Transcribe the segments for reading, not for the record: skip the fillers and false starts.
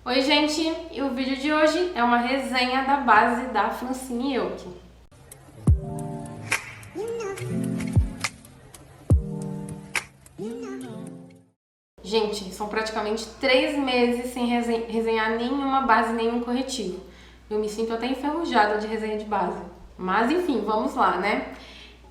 Oi gente, e o vídeo de hoje é uma resenha da base da Francine Elk. Gente, são praticamente 3 meses sem resenhar nenhuma base, nenhum corretivo. Eu me sinto até enferrujada de resenha de base. Mas enfim, vamos lá, né?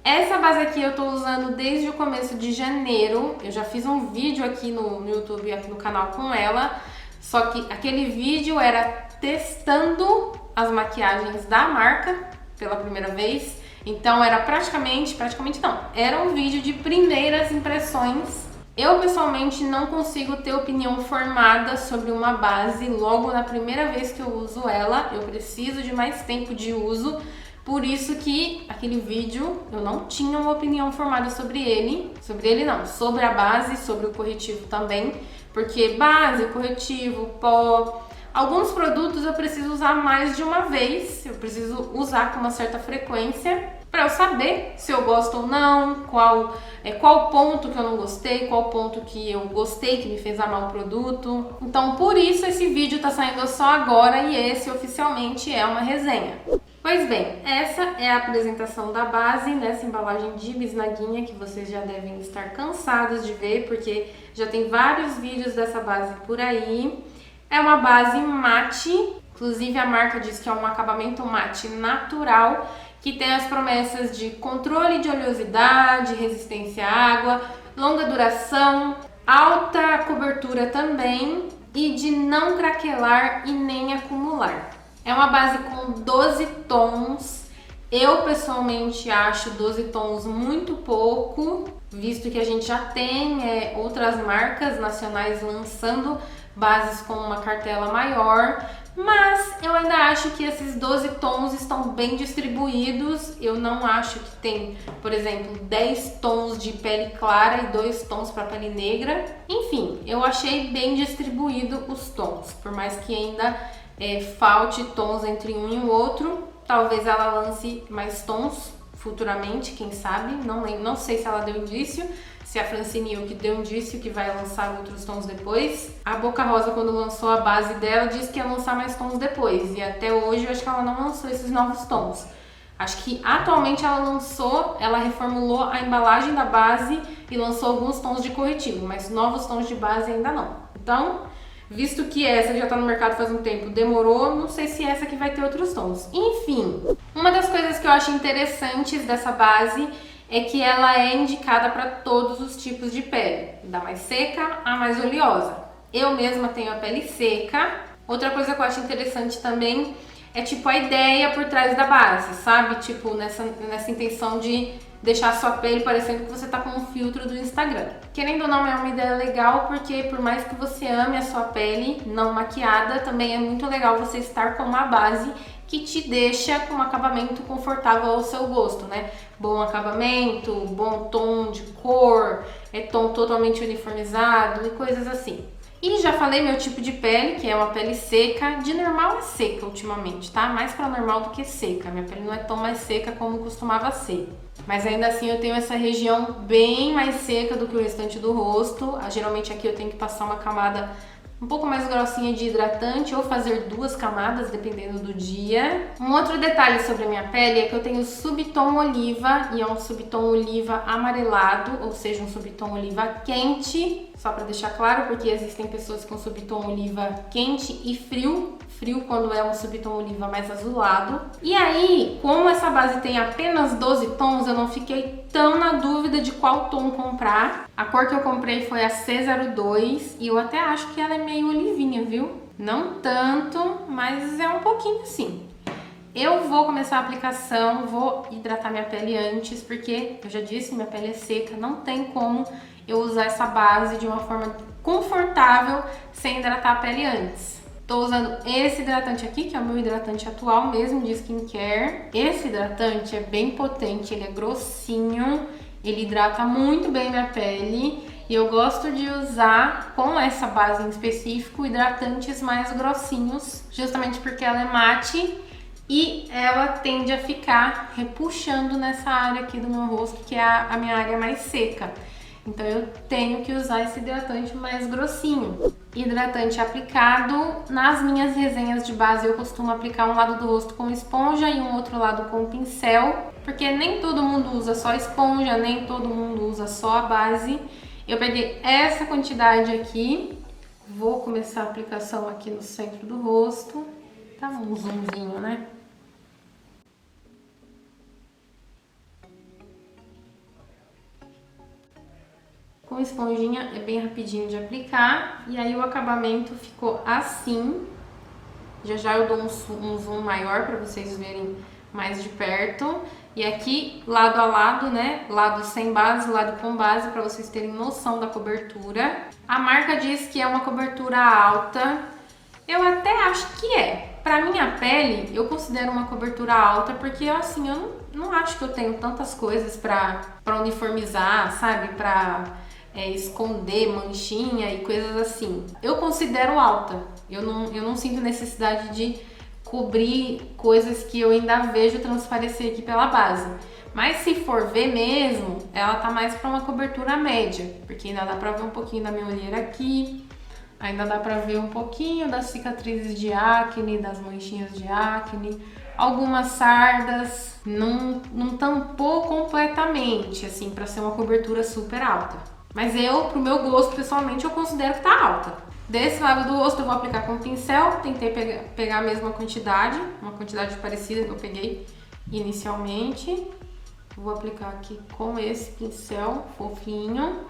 Essa base aqui eu tô usando desde o começo de janeiro. Eu já fiz um vídeo aqui no YouTube, aqui no canal com ela. Só que aquele vídeo era testando as maquiagens da marca pela primeira vez. Então era praticamente não, era um vídeo de primeiras impressões. Eu pessoalmente não consigo ter opinião formada sobre uma base logo na primeira vez que eu uso ela. Eu preciso de mais tempo de uso. Por isso que aquele vídeo eu não tinha uma opinião formada sobre ele não, sobre a base, sobre o corretivo também, porque base, corretivo, pó, alguns produtos eu preciso usar mais de uma vez, eu preciso usar com uma certa frequência para eu saber se eu gosto ou não, qual ponto que eu não gostei, qual ponto que eu gostei que me fez amar o produto. Então por isso esse vídeo tá saindo só agora e esse oficialmente é uma resenha. Pois bem, essa é a apresentação da base nessa embalagem de bisnaguinha que vocês já devem estar cansados de ver, porque já tem vários vídeos dessa base por aí. É uma base mate, inclusive a marca diz que é um acabamento mate natural, que tem as promessas de controle de oleosidade, resistência à água, longa duração, alta cobertura também e de não craquelar e nem acumular. É uma base com 12 tons. Eu pessoalmente acho 12 tons muito pouco, visto que a gente já tem outras marcas nacionais lançando bases com uma cartela maior, mas eu ainda acho que esses 12 tons estão bem distribuídos. Eu não acho que tem, por exemplo, 10 tons de pele clara e 2 tons para pele negra. Enfim, eu achei bem distribuído os tons, por mais que ainda falte tons entre um e o outro. Talvez ela lance mais tons futuramente, quem sabe, não sei se ela deu indício, se a Francine Elk deu indício que vai lançar outros tons depois. A Boca Rosa, quando lançou a base dela, disse que ia lançar mais tons depois, e até hoje eu acho que ela não lançou esses novos tons. Acho que atualmente ela reformulou a embalagem da base e lançou alguns tons de corretivo, mas novos tons de base ainda não. Então, visto que essa já tá no mercado faz um tempo, demorou, não sei se essa aqui vai ter outros tons. Enfim, uma das coisas que eu acho interessantes dessa base é que ela é indicada para todos os tipos de pele, da mais seca à mais oleosa. Eu mesma tenho a pele seca. Outra coisa que eu acho interessante também é tipo a ideia por trás da base, sabe? Tipo nessa intenção de deixar a sua pele parecendo que você tá com um filtro do Instagram. Querendo ou não, é uma ideia legal, porque por mais que você ame a sua pele não maquiada, também é muito legal você estar com uma base que te deixa com um acabamento confortável ao seu gosto, né? Bom acabamento, bom tom de cor, tom totalmente uniformizado e coisas assim. E já falei meu tipo de pele, que é uma pele seca. De normal é seca ultimamente, tá? Mais pra normal do que seca. Minha pele não é tão mais seca como costumava ser. Mas ainda assim eu tenho essa região bem mais seca do que o restante do rosto. Geralmente aqui eu tenho que passar uma camada um pouco mais grossinha de hidratante ou fazer 2 camadas, dependendo do dia. Um outro detalhe sobre a minha pele é que eu tenho subtom oliva, e é um subtom oliva amarelado, ou seja, um subtom oliva quente, só para deixar claro, porque existem pessoas com subtom oliva quente e frio quando é um subtom oliva mais azulado. E aí, como essa base tem apenas 12 tons, eu não fiquei tão na dúvida de qual tom comprar. A cor que eu comprei foi a C02 e eu até acho que ela é meio olivinha, viu? Não tanto, mas é um pouquinho assim. Eu vou começar a aplicação, vou hidratar minha pele antes, porque eu já disse, minha pele é seca, não tem como eu usar essa base de uma forma confortável sem hidratar a pele antes. Tô usando esse hidratante aqui, que é o meu hidratante atual mesmo, de skincare. Esse hidratante é bem potente, ele é grossinho, ele hidrata muito bem minha pele. E eu gosto de usar, com essa base em específico, hidratantes mais grossinhos, justamente porque ela é mate e ela tende a ficar repuxando nessa área aqui do meu rosto, que é a minha área mais seca. Então eu tenho que usar esse hidratante mais grossinho. Hidratante aplicado. Nas minhas resenhas de base eu costumo aplicar um lado do rosto com esponja e um outro lado com pincel, porque nem todo mundo usa só esponja, nem todo mundo usa só a base. Eu peguei essa quantidade aqui, vou começar a aplicação aqui no centro do rosto. Tá um zoomzinho, né? Com esponjinha é bem rapidinho de aplicar, e aí o acabamento ficou assim. Já já eu dou um zoom maior para vocês verem mais de perto. E aqui, lado a lado, né? Lado sem base, lado com base, para vocês terem noção da cobertura. A marca diz que é uma cobertura alta. Eu até acho que é. Pra minha pele, eu considero uma cobertura alta, porque assim, eu não acho que eu tenho tantas coisas pra uniformizar, sabe? Pra esconder manchinha e coisas assim. Eu considero alta. Eu não sinto necessidade de cobrir coisas que eu ainda vejo transparecer aqui pela base. Mas se for ver mesmo, ela tá mais pra uma cobertura média, porque ainda dá pra ver um pouquinho da minha olheira aqui. Ainda dá pra ver um pouquinho das cicatrizes de acne, das manchinhas de acne, algumas sardas. Não tampou completamente, assim, pra ser uma cobertura super alta. Mas pro meu gosto, pessoalmente, eu considero que tá alta. Desse lado do rosto eu vou aplicar com o pincel. Tentei pegar a mesma quantidade, uma quantidade parecida que eu peguei inicialmente. Vou aplicar aqui com esse pincel fofinho.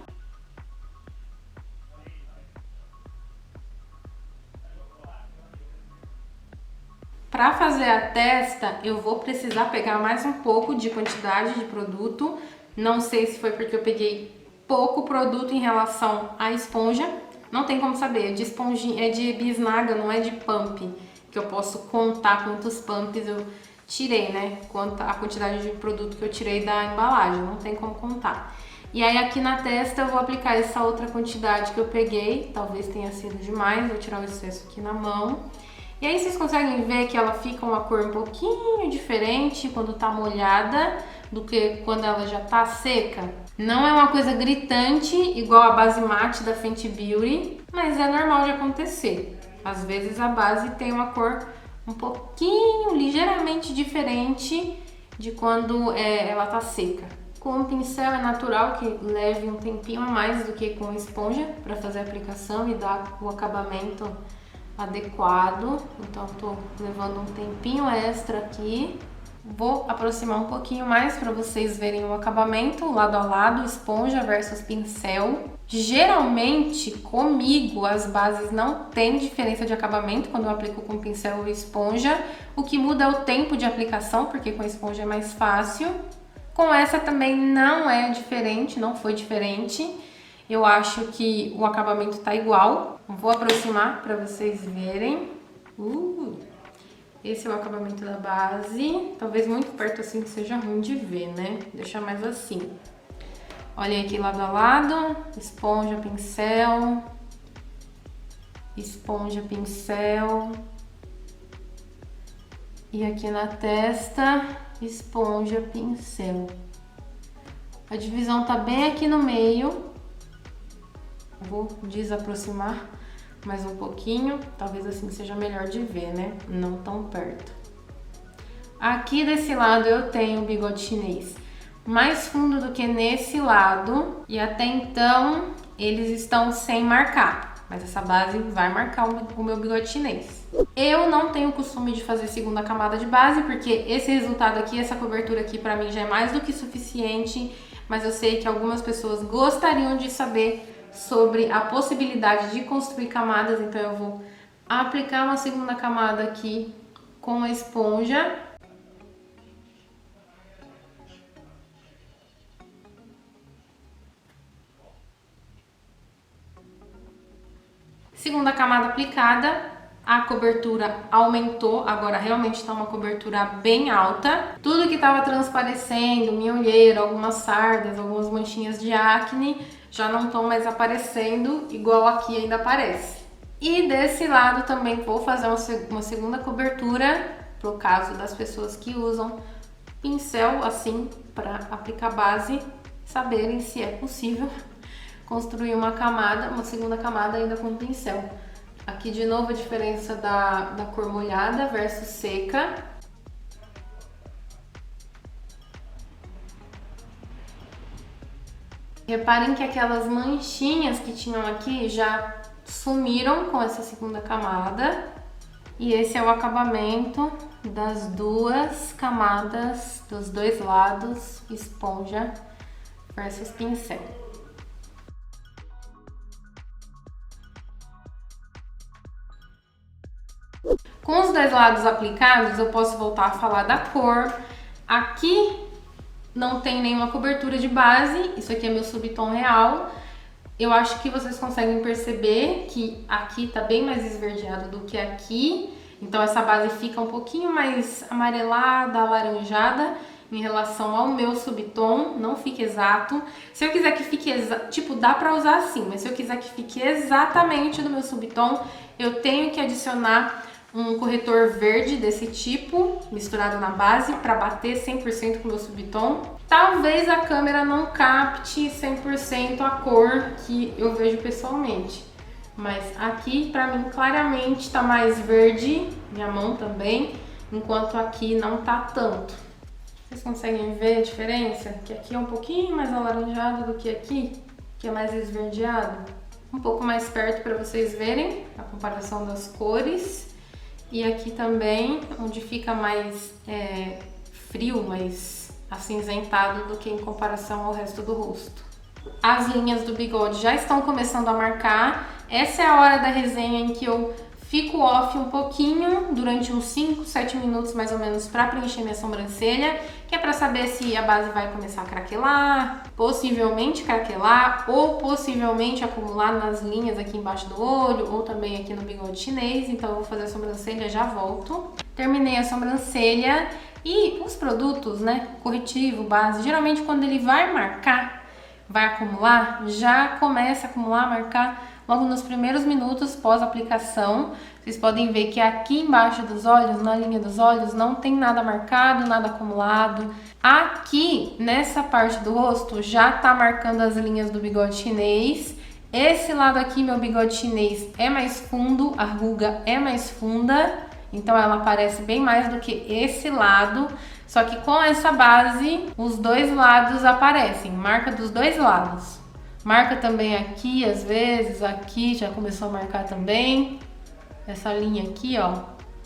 Para fazer a testa, eu vou precisar pegar mais um pouco de quantidade de produto. Não sei se foi porque eu peguei pouco produto em relação à esponja. Não tem como saber, é de bisnaga, não é de pump, que eu posso contar quantos pumps eu tirei, né? A quantidade de produto que eu tirei da embalagem, não tem como contar. E aí aqui na testa eu vou aplicar essa outra quantidade que eu peguei, talvez tenha sido demais, vou tirar o excesso aqui na mão. E aí vocês conseguem ver que ela fica uma cor um pouquinho diferente quando tá molhada do que quando ela já tá seca. Não é uma coisa gritante igual a base mate da Fenty Beauty, mas é normal de acontecer. Às vezes a base tem uma cor um pouquinho, ligeiramente diferente de quando ela tá seca. Com o pincel é natural que leve um tempinho a mais do que com a esponja para fazer a aplicação e dar o acabamento adequado. Então tô levando um tempinho extra aqui. Vou aproximar um pouquinho mais para vocês verem o acabamento lado a lado, esponja versus pincel. Geralmente comigo as bases não tem diferença de acabamento quando eu aplico com pincel ou esponja. O que muda é o tempo de aplicação, porque com a esponja é mais fácil. Com essa também não é diferente, não foi diferente. Eu acho que o acabamento tá igual. Vou aproximar para vocês verem. Esse é o acabamento da base. Talvez muito perto assim seja ruim de ver, né? Deixa mais assim. Olhem aqui lado a lado. Esponja, pincel. Esponja, pincel. E aqui na testa, esponja, pincel. A divisão tá bem aqui no meio. Vou desaproximar mais um pouquinho, talvez assim seja melhor de ver, né? Não tão perto. Aqui desse lado eu tenho o bigode chinês mais fundo do que nesse lado, e até então eles estão sem marcar, mas essa base vai marcar o meu bigode chinês. Eu não tenho costume de fazer segunda camada de base, porque esse resultado aqui, essa cobertura aqui pra mim já é mais do que suficiente, mas eu sei que algumas pessoas gostariam de saber sobre a possibilidade de construir camadas, então eu vou aplicar uma segunda camada aqui com a esponja. Segunda camada aplicada, a cobertura aumentou, agora realmente está uma cobertura bem alta. Tudo que estava transparecendo, minha olheira, algumas sardas, algumas manchinhas de acne, já não estão mais aparecendo, igual aqui ainda aparece. E desse lado também vou fazer uma segunda cobertura, pro caso das pessoas que usam pincel assim para aplicar base, saberem se é possível construir uma camada, uma segunda camada ainda com pincel. Aqui de novo a diferença da cor molhada versus seca. Reparem que aquelas manchinhas que tinham aqui já sumiram com essa segunda camada. E esse é o acabamento das duas camadas, dos dois lados, esponja versus pincel. Com os dois lados aplicados, eu posso voltar a falar da cor. Aqui não tem nenhuma cobertura de base, isso aqui é meu subtom real. Eu acho que vocês conseguem perceber que aqui tá bem mais esverdeado do que aqui. Então essa base fica um pouquinho mais amarelada, alaranjada em relação ao meu subtom, não fica exato. Se eu quiser que fique tipo, dá pra usar assim, mas se eu quiser que fique exatamente do meu subtom, eu tenho que adicionar um corretor verde desse tipo, misturado na base, para bater 100% com o meu subtom. Talvez a câmera não capte 100% a cor que eu vejo pessoalmente. Mas aqui, pra mim, claramente tá mais verde, minha mão também, enquanto aqui não tá tanto. Vocês conseguem ver a diferença? Que aqui é um pouquinho mais alaranjado do que aqui, que é mais esverdeado. Um pouco mais perto para vocês verem a comparação das cores. E aqui também, onde fica mais frio, mais acinzentado do que em comparação ao resto do rosto. As linhas do bigode já estão começando a marcar. Essa é a hora da resenha em que eu fico off um pouquinho, durante uns 5, 7 minutos mais ou menos, para preencher minha sobrancelha, que é para saber se a base vai começar a craquelar, possivelmente craquelar, ou possivelmente acumular nas linhas aqui embaixo do olho, ou também aqui no bigode chinês. Então eu vou fazer a sobrancelha, já volto. Terminei a sobrancelha e os produtos, né, corretivo, base, geralmente quando ele vai marcar, vai acumular, já começa a acumular, marcar logo nos primeiros minutos pós-aplicação. Vocês podem ver que aqui embaixo dos olhos, na linha dos olhos, não tem nada marcado, nada acumulado. Aqui, nessa parte do rosto, já tá marcando as linhas do bigode chinês. Esse lado aqui, meu bigode chinês, é mais fundo, a ruga é mais funda, então ela aparece bem mais do que esse lado. Só que com essa base, os dois lados aparecem, marca dos dois lados. Marca também aqui, às vezes, aqui já começou a marcar também. Essa linha aqui, ó.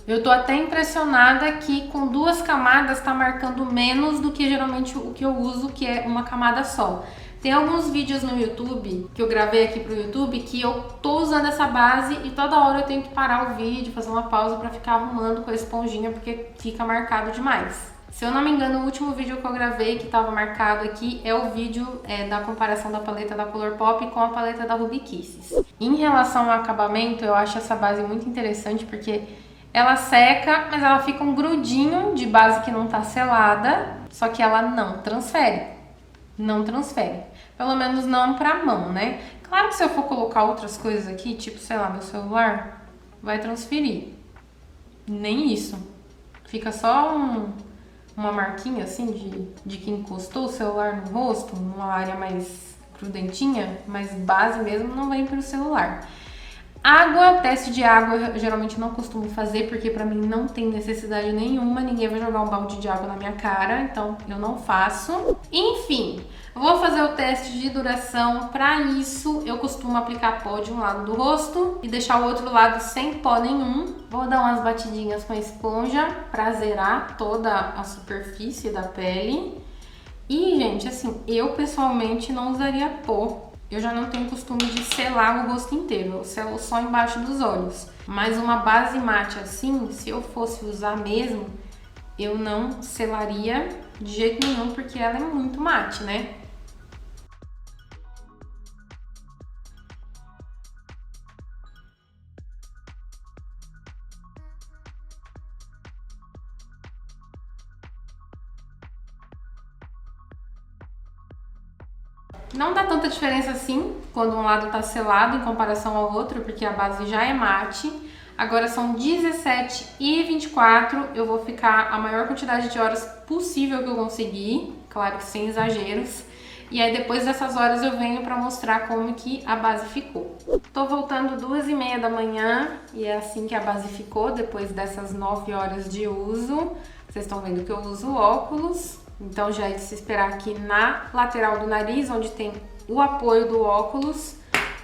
Eu tô até impressionada que com duas camadas tá marcando menos do que geralmente o que eu uso, que é uma camada só. Tem alguns vídeos no YouTube, que eu gravei aqui pro YouTube, que eu tô usando essa base e toda hora eu tenho que parar o vídeo, fazer uma pausa pra ficar arrumando com a esponjinha, porque fica marcado demais. Se eu não me engano, o último vídeo que eu gravei que estava marcado aqui é o vídeo da comparação da paleta da Colourpop com a paleta da Ruby Kisses. Em relação ao acabamento, eu acho essa base muito interessante porque ela seca, mas ela fica um grudinho de base que não tá selada, só que ela não transfere. Não transfere. Pelo menos não pra mão, né? Claro que se eu for colocar outras coisas aqui, tipo, sei lá, meu celular, vai transferir. Nem isso. Fica só uma marquinha assim de que encostou o celular no rosto, numa área mais prudentinha, mas base mesmo não vem pro celular. Água, teste de água eu geralmente não costumo fazer, porque pra mim não tem necessidade nenhuma, ninguém vai jogar um balde de água na minha cara, então eu não faço. Enfim, vou fazer o teste de duração. Pra isso, eu costumo aplicar pó de um lado do rosto e deixar o outro lado sem pó nenhum. Vou dar umas batidinhas com a esponja pra zerar toda a superfície da pele. E, gente, assim, eu pessoalmente não usaria pó. Eu já não tenho costume de selar o rosto inteiro, eu selo só embaixo dos olhos. Mas uma base mate assim, se eu fosse usar mesmo, eu não selaria de jeito nenhum, porque ela é muito mate, né? Não dá tanta diferença assim quando um lado tá selado em comparação ao outro, porque a base já é mate. Agora são 17h24, eu vou ficar a maior quantidade de horas possível que eu conseguir, claro que sem exageros. E aí depois dessas horas eu venho pra mostrar como que a base ficou. Tô voltando 2h30 da manhã e é assim que a base ficou depois dessas 9 horas de uso. Vocês estão vendo que eu uso óculos, então já é de se esperar aqui na lateral do nariz, onde tem o apoio do óculos,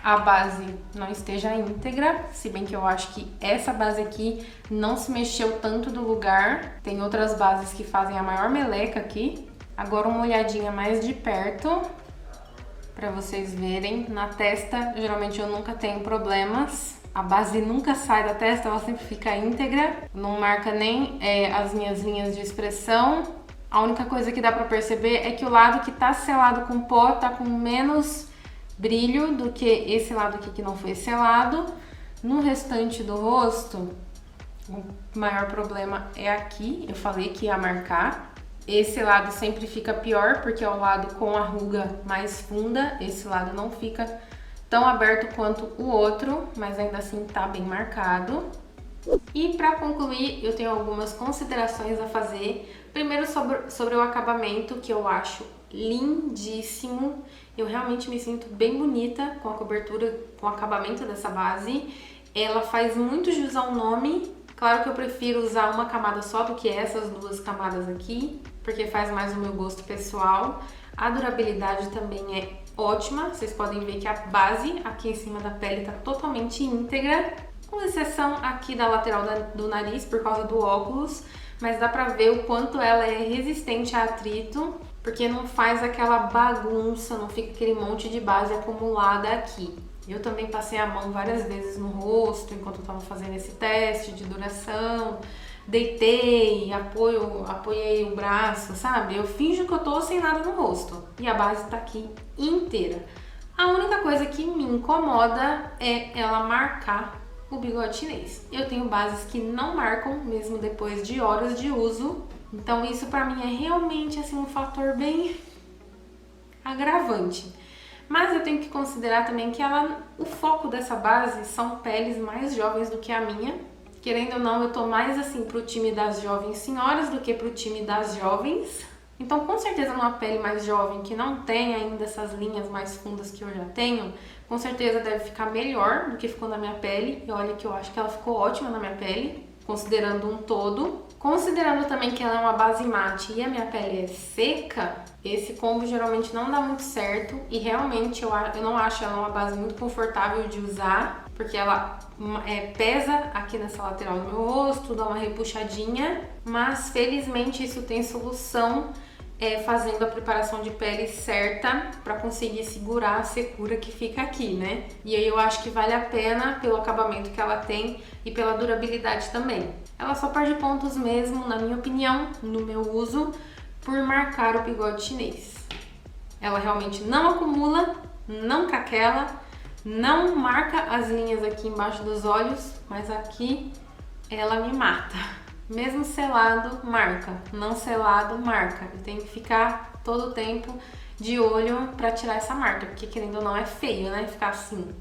a base não esteja íntegra, se bem que eu acho que essa base aqui não se mexeu tanto do lugar. Tem outras bases que fazem a maior meleca aqui. Agora uma olhadinha mais de perto, para vocês verem. Na testa, geralmente eu nunca tenho problemas. A base nunca sai da testa, ela sempre fica íntegra. Não marca nem as minhas linhas de expressão. A única coisa que dá pra perceber é que o lado que tá selado com pó tá com menos brilho do que esse lado aqui que não foi selado. No restante do rosto, o maior problema é aqui. Eu falei que ia marcar. Esse lado sempre fica pior, porque é o lado com a ruga mais funda. Esse lado não fica tão aberto quanto o outro, mas ainda assim tá bem marcado. E para concluir, eu tenho algumas considerações a fazer. Primeiro sobre o acabamento, que eu acho lindíssimo. Eu realmente me sinto bem bonita com a cobertura, com o acabamento dessa base. Ela faz muito jus ao nome. Claro que eu prefiro usar uma camada só do que essas duas camadas aqui, porque faz mais o meu gosto pessoal. A durabilidade também é ótima. Vocês podem ver que a base aqui em cima da pele tá totalmente íntegra, com exceção aqui da lateral do nariz por causa do óculos, mas dá pra ver o quanto ela é resistente a atrito, porque não faz aquela bagunça, não fica aquele monte de base acumulada aqui. Eu também passei a mão várias vezes no rosto enquanto eu tava fazendo esse teste de duração, deitei, apoiei o braço, sabe? Eu finjo que eu tô sem nada no rosto e a base tá aqui inteira. A única coisa que me incomoda é ela marcar o bigode chinês. Eu tenho bases que não marcam mesmo depois de horas de uso, então isso pra mim é realmente assim um fator bem agravante. Mas eu tenho que considerar também que o foco dessa base são peles mais jovens do que a minha. Querendo ou não, eu tô mais assim pro time das jovens senhoras do que pro time das jovens. Então, com certeza, numa pele mais jovem, que não tem ainda essas linhas mais fundas que eu já tenho, com certeza deve ficar melhor do que ficou na minha pele. E olha que eu acho que ela ficou ótima na minha pele, considerando um todo. Considerando também que ela é uma base mate e a minha pele é seca, esse combo geralmente não dá muito certo. E realmente eu não acho ela uma base muito confortável de usar, porque ela pesa aqui nessa lateral do meu rosto, dá uma repuxadinha. Mas felizmente isso tem solução, fazendo a preparação de pele certa para conseguir segurar a secura que fica aqui, né? E aí eu acho que vale a pena pelo acabamento que ela tem e pela durabilidade também. Ela só perde pontos mesmo, na minha opinião, no meu uso, por marcar o bigode chinês. Ela realmente não acumula, não craquela, não marca as linhas aqui embaixo dos olhos, mas aqui ela me mata. Mesmo selado, marca. Não selado, marca. Eu tenho que ficar todo o tempo de olho pra tirar essa marca, porque querendo ou não é feio, né? Ficar assim.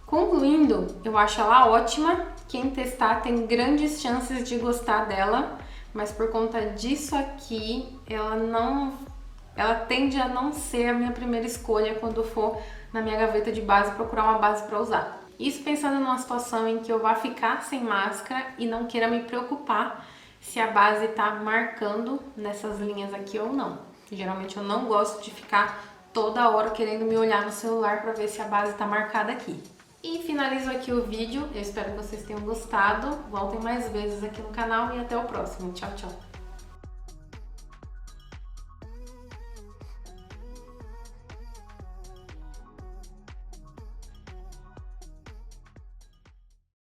Concluindo, eu acho ela ótima. Quem testar tem grandes chances de gostar dela, mas por conta disso aqui, ela tende a não ser a minha primeira escolha quando for na minha gaveta de base procurar uma base pra usar. Isso pensando numa situação em que eu vá ficar sem máscara e não queira me preocupar se a base tá marcando nessas linhas aqui ou não. Geralmente eu não gosto de ficar toda hora querendo me olhar no celular para ver se a base tá marcada aqui. E finalizo aqui o vídeo, eu espero que vocês tenham gostado. Voltem mais vezes aqui no canal e até o próximo. Tchau, tchau!